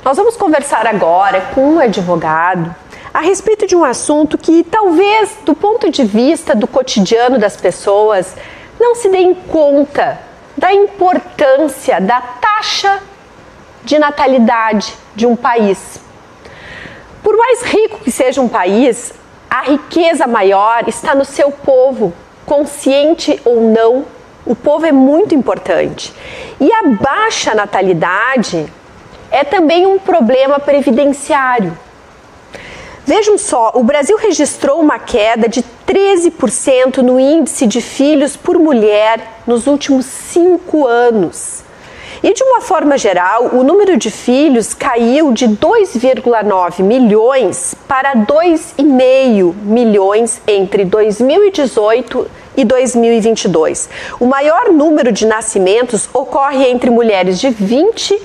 Nós vamos conversar agora com um advogado a respeito de um assunto que talvez, do ponto de vista do cotidiano das pessoas, não se deem conta da importância da taxa de natalidade de um país. Por mais rico que seja um país, a riqueza maior está no seu povo, consciente ou não, o povo é muito importante. E a baixa natalidade é também um problema previdenciário. Vejam só, o Brasil registrou uma queda de 13% no índice de filhos por mulher nos últimos 5 anos. E de uma forma geral, o número de filhos caiu de 2,9 milhões para 2,5 milhões entre 2018 e 2022. O maior número de nascimentos ocorre entre mulheres de 20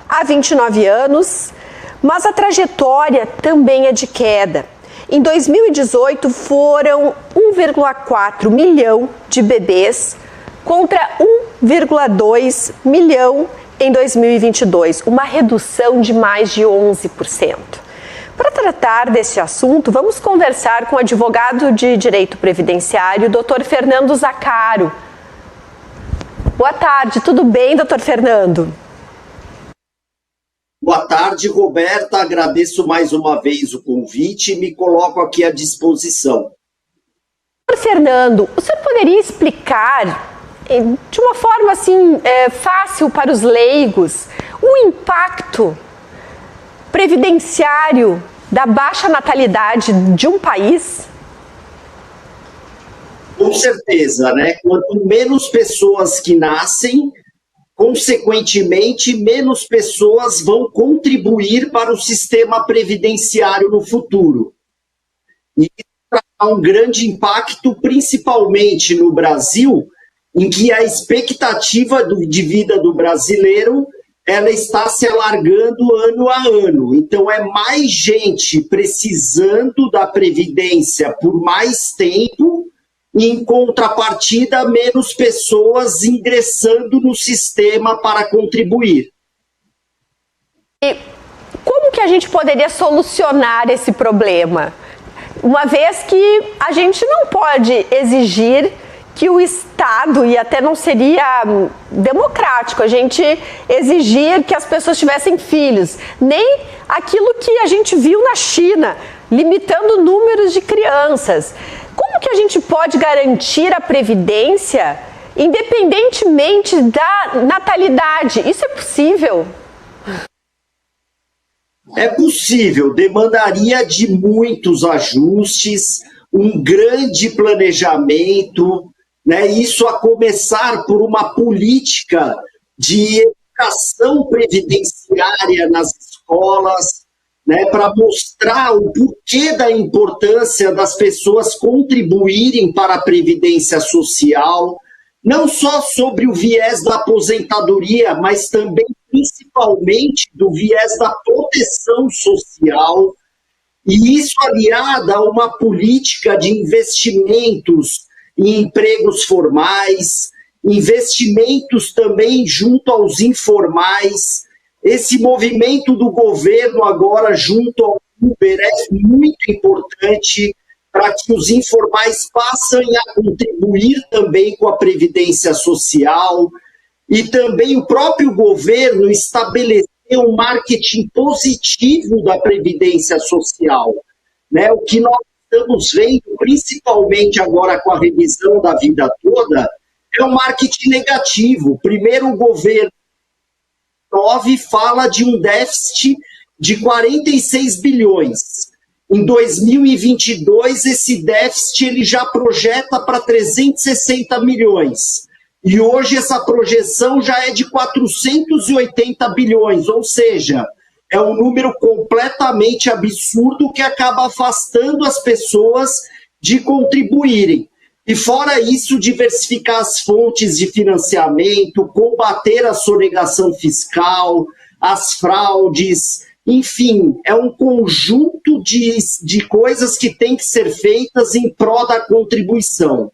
a 29 anos, mas a trajetória também é de queda. Em 2018 foram 1,4 milhão de bebês contra 1,2 milhão em 2022, uma redução de mais de 11%. Para tratar desse assunto, vamos conversar com o advogado de direito previdenciário, Dr. Fernando Zaccaro. Boa tarde, tudo bem, Dr. Fernando? Boa tarde, Roberta. Agradeço mais uma vez o convite e me coloco aqui à disposição. Dr. Fernando, o senhor poderia explicar de uma forma assim fácil para os leigos o impacto previdenciário da baixa natalidade de um país? Com certeza, né? Quanto menos pessoas que nascem, consequentemente, menos pessoas vão contribuir para o sistema previdenciário no futuro. E isso há um grande impacto, principalmente no Brasil, em que a expectativa de vida do brasileiro ela está se alargando ano a ano. Então, é mais gente precisando da Previdência por mais tempo e, em contrapartida, menos pessoas ingressando no sistema para contribuir. E como que a gente poderia solucionar esse problema? Uma vez que a gente não pode exigir que o Estado, e até não seria democrático, a gente exigir que as pessoas tivessem filhos, nem aquilo que a gente viu na China, limitando números de crianças. Como que a gente pode garantir a previdência independentemente da natalidade? Isso é possível? É possível, demandaria de muitos ajustes, um grande planejamento, né? Isso a começar por uma política de educação previdenciária nas escolas, né, para mostrar o porquê da importância das pessoas contribuírem para a previdência social, não só sobre o viés da aposentadoria, mas também, principalmente, do viés da proteção social, e isso aliado a uma política de investimentos em empregos formais, investimentos também junto aos informais. Esse movimento do governo agora junto ao Uber é muito importante para que os informais passem a contribuir também com a Previdência Social e também o próprio governo estabelecer um marketing positivo da Previdência Social, né? O que nós estamos vendo, principalmente agora com a revisão da vida toda, é um marketing negativo. Primeiro, o governo fala de um déficit de 46 bilhões. Em 2022, esse déficit ele já projeta para 360 milhões. E hoje essa projeção já é de 480 bilhões, ou seja, é um número completamente absurdo que acaba afastando as pessoas de contribuírem. E fora isso, diversificar as fontes de financiamento, combater a sonegação fiscal, as fraudes, enfim, é um conjunto de coisas que tem que ser feitas em prol da contribuição.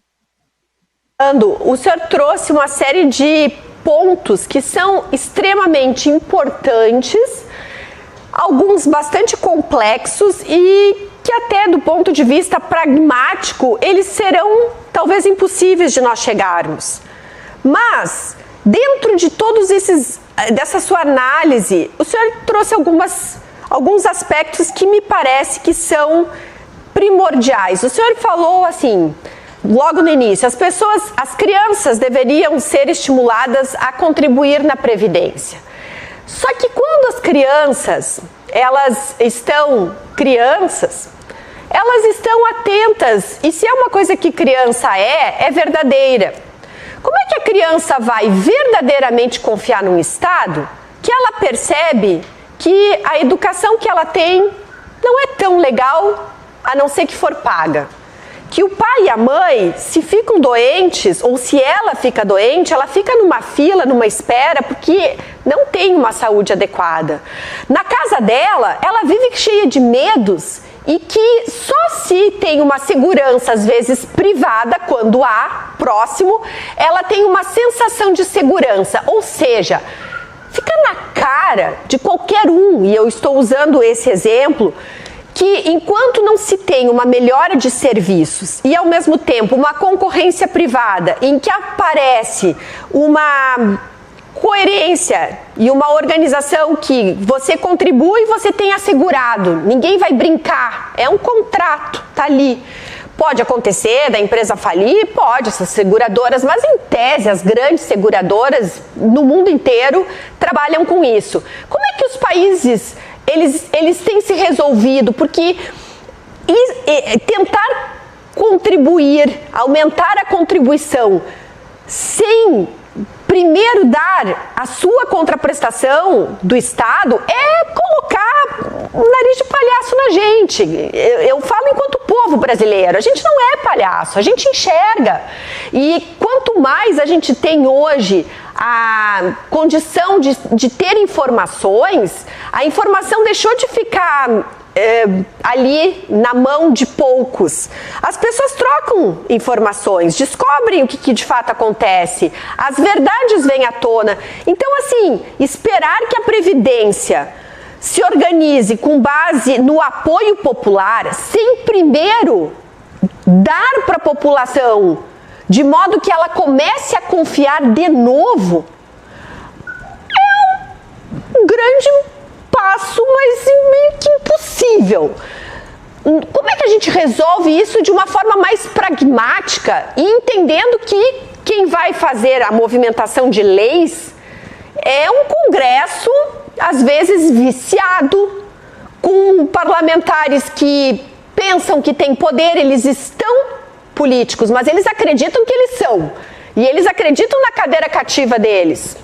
O senhor trouxe uma série de pontos que são extremamente importantes alguns bastante complexos e que até do ponto de vista pragmático, eles serão talvez impossíveis de nós chegarmos. Mas, dentro de todos dessa sua análise, o senhor trouxe alguns aspectos que me parece que são primordiais. O senhor falou assim, logo no início, as crianças deveriam ser estimuladas a contribuir na Previdência. Só que quando as crianças, elas estão atentas, e se é uma coisa que criança é verdadeira. Como é que a criança vai verdadeiramente confiar num Estado que ela percebe que a educação que ela tem não é tão legal, a não ser que for paga? Que o pai e a mãe, se ficam doentes, ou se ela fica doente, ela fica numa fila, numa espera, porque não tem uma saúde adequada. Na casa dela, ela vive cheia de medos e que só se tem uma segurança, às vezes privada, quando há, próximo, ela tem uma sensação de segurança. Ou seja, fica na cara de qualquer um, e eu estou usando esse exemplo, que enquanto não se tem uma melhora de serviços e ao mesmo tempo uma concorrência privada em que aparece uma coerência e uma organização que você contribui e você tem assegurado, ninguém vai brincar, é um contrato, tá ali. Pode acontecer da empresa falir? Pode, essas seguradoras, mas em tese as grandes seguradoras no mundo inteiro trabalham com isso. Como é que os países eles têm se resolvido? Porque tentar contribuir, aumentar a contribuição sem primeiro dar a sua contraprestação do Estado é colocar o nariz de palhaço na gente. Eu falo enquanto povo brasileiro, a gente não é palhaço, a gente enxerga. E quanto mais a gente tem hoje a condição de ter informações, a informação deixou de ficar ali na mão de poucos. As pessoas trocam informações, descobrem o que de fato acontece, as verdades vêm à tona. Então, assim, esperar que a Previdência se organize com base no apoio popular, sem primeiro dar para a população de modo que ela comece a confiar de novo, é um grande passo, mas meio que impossível. Como é que a gente resolve isso de uma forma mais pragmática e entendendo que quem vai fazer a movimentação de leis é um Congresso, às vezes viciado, com parlamentares que pensam que têm poder, eles estão políticos, mas eles acreditam que eles são. E eles acreditam na cadeira cativa deles,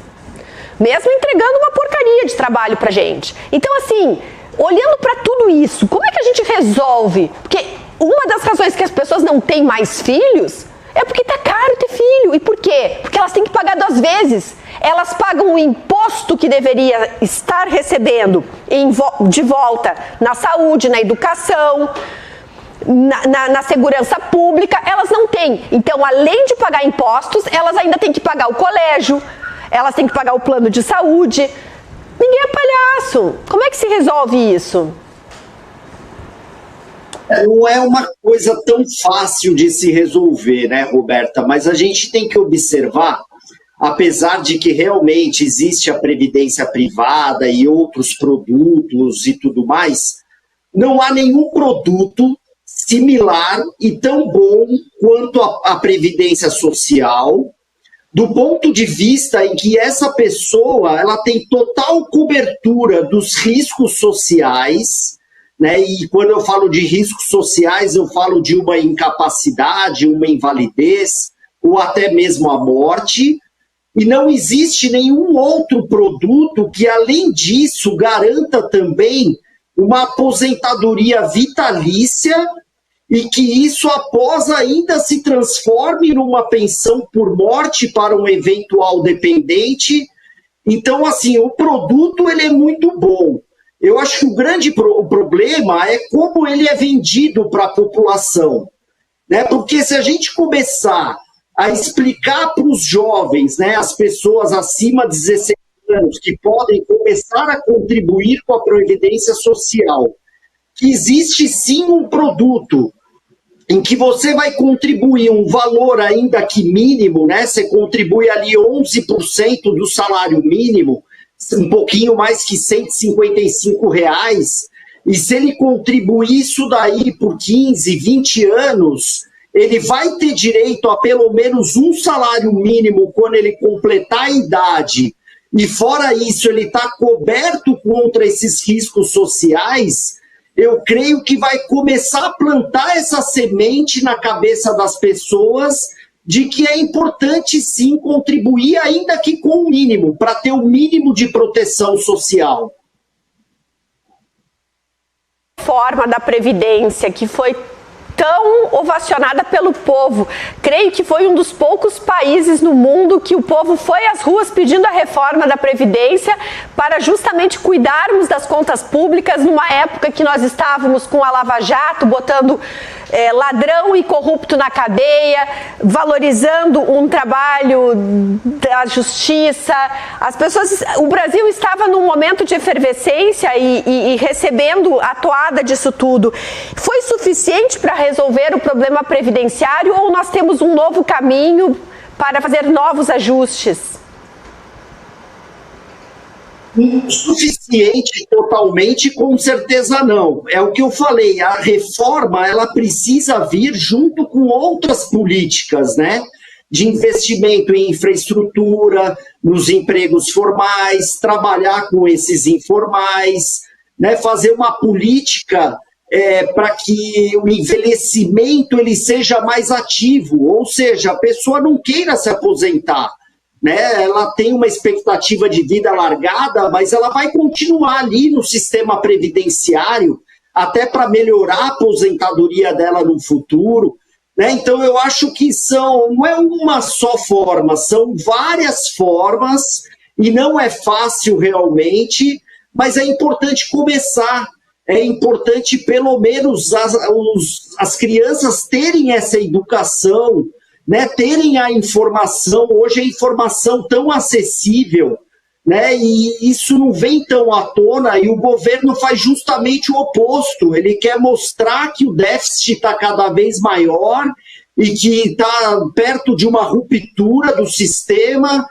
mesmo entregando uma porcaria de trabalho pra gente. Então, assim, olhando para tudo isso, como é que a gente resolve? Porque uma das razões que as pessoas não têm mais filhos é porque tá caro ter filho. E por quê? Porque elas têm que pagar 2 vezes. Elas pagam o imposto que deveria estar recebendo de volta na saúde, na educação, na segurança pública, elas não têm. Então, além de pagar impostos, elas ainda têm que pagar o colégio, elas têm que pagar o plano de saúde. Ninguém é palhaço. Como é que se resolve isso? Não é uma coisa tão fácil de se resolver, né, Roberta? Mas a gente tem que observar, apesar de que realmente existe a previdência privada e outros produtos e tudo mais, não há nenhum produto similar e tão bom quanto a previdência social, do ponto de vista em que essa pessoa ela tem total cobertura dos riscos sociais, né? E quando eu falo de riscos sociais, eu falo de uma incapacidade, uma invalidez, ou até mesmo a morte, e não existe nenhum outro produto que, além disso, garanta também uma aposentadoria vitalícia e que isso, após, ainda se transforme numa pensão por morte para um eventual dependente. Então, assim, o produto ele é muito bom. Eu acho que o grande problema é como ele é vendido para a população, né? Porque se a gente começar a explicar para os jovens, né, as pessoas acima de 16 anos que podem começar a contribuir com a Previdência Social, que existe sim um produto em que você vai contribuir um valor ainda que mínimo, né? Você contribui ali 11% do salário mínimo, um pouquinho mais que R$155, e se ele contribuir isso daí por 15, 20 anos, ele vai ter direito a pelo menos um salário mínimo quando ele completar a idade, e fora isso ele está coberto contra esses riscos sociais. Eu creio que vai começar a plantar essa semente na cabeça das pessoas de que é importante sim contribuir, ainda que com o mínimo, para ter o mínimo de proteção social. Forma da Previdência que foi tão ovacionada pelo povo. Creio que foi um dos poucos países no mundo que o povo foi às ruas pedindo a reforma da Previdência para justamente cuidarmos das contas públicas numa época que nós estávamos com a Lava Jato, botando ladrão e corrupto na cadeia, valorizando um trabalho da justiça. As pessoas, o Brasil estava num momento de efervescência e recebendo a toada disso tudo. Foi suficiente para resolver o problema previdenciário ou nós temos um novo caminho para fazer novos ajustes? Suficiente totalmente, com certeza não. É o que eu falei, a reforma ela precisa vir junto com outras políticas, né? De investimento em infraestrutura, nos empregos formais, trabalhar com esses informais, né? Fazer uma política para que o envelhecimento ele seja mais ativo, ou seja, a pessoa não queira se aposentar, né? Ela tem uma expectativa de vida alargada, mas ela vai continuar ali no sistema previdenciário até para melhorar a aposentadoria dela no futuro, né? Então eu acho que não é uma só forma, são várias formas e não é fácil realmente, mas é importante começar. É importante pelo menos as crianças terem essa educação, né, terem a informação. Hoje a informação tão acessível, né, e isso não vem tão à tona, e o governo faz justamente o oposto. Ele quer mostrar que o déficit está cada vez maior e que está perto de uma ruptura do sistema.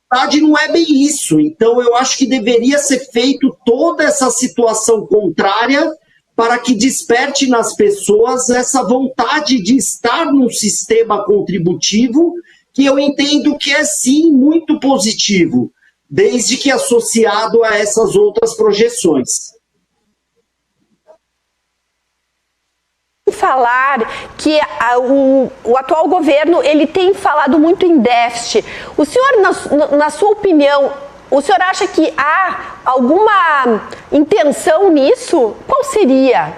Na verdade, não é bem isso. Então, eu acho que deveria ser feito toda essa situação contrária para que desperte nas pessoas essa vontade de estar num sistema contributivo que eu entendo que é, sim, muito positivo, desde que associado a essas outras projeções. Falar que o atual governo ele tem falado muito em déficit. O senhor, na sua opinião, o senhor acha que há alguma intenção nisso? Qual seria?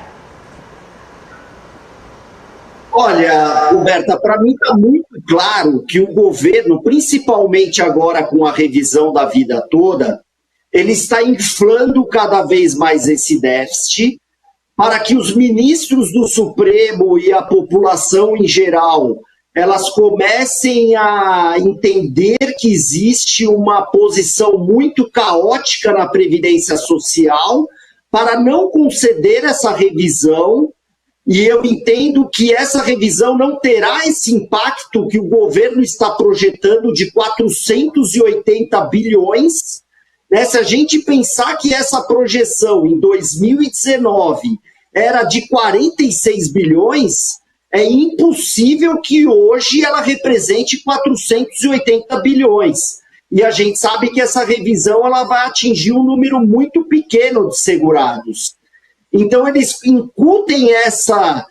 Olha, Roberta, para mim está muito claro que o governo, principalmente agora com a revisão da vida toda, ele está inflando cada vez mais esse déficit, para que os ministros do Supremo e a população em geral, elas comecem a entender que existe uma posição muito caótica na Previdência Social, para não conceder essa revisão, e eu entendo que essa revisão não terá esse impacto que o governo está projetando de 480 bilhões, né? Se a gente pensar que essa projeção em 2019 era de 46 bilhões, é impossível que hoje ela represente 480 bilhões. E a gente sabe que essa revisão ela vai atingir um número muito pequeno de segurados. Então, eles incutem essa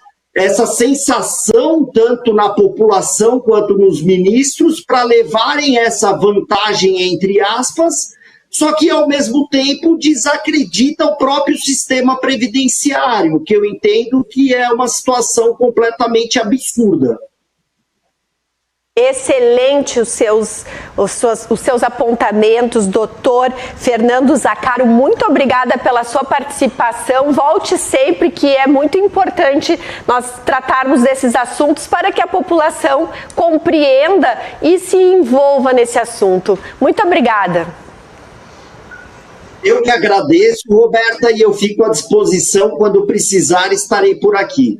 sensação tanto na população quanto nos ministros para levarem essa vantagem, entre aspas, só que, ao mesmo tempo, desacredita o próprio sistema previdenciário, que eu entendo que é uma situação completamente absurda. Excelente os seus apontamentos, doutor Fernando Zaccaro. Muito obrigada pela sua participação. Volte sempre, que é muito importante nós tratarmos desses assuntos para que a população compreenda e se envolva nesse assunto. Muito obrigada. Eu que agradeço, Roberta, e eu fico à disposição quando precisar, estarei por aqui.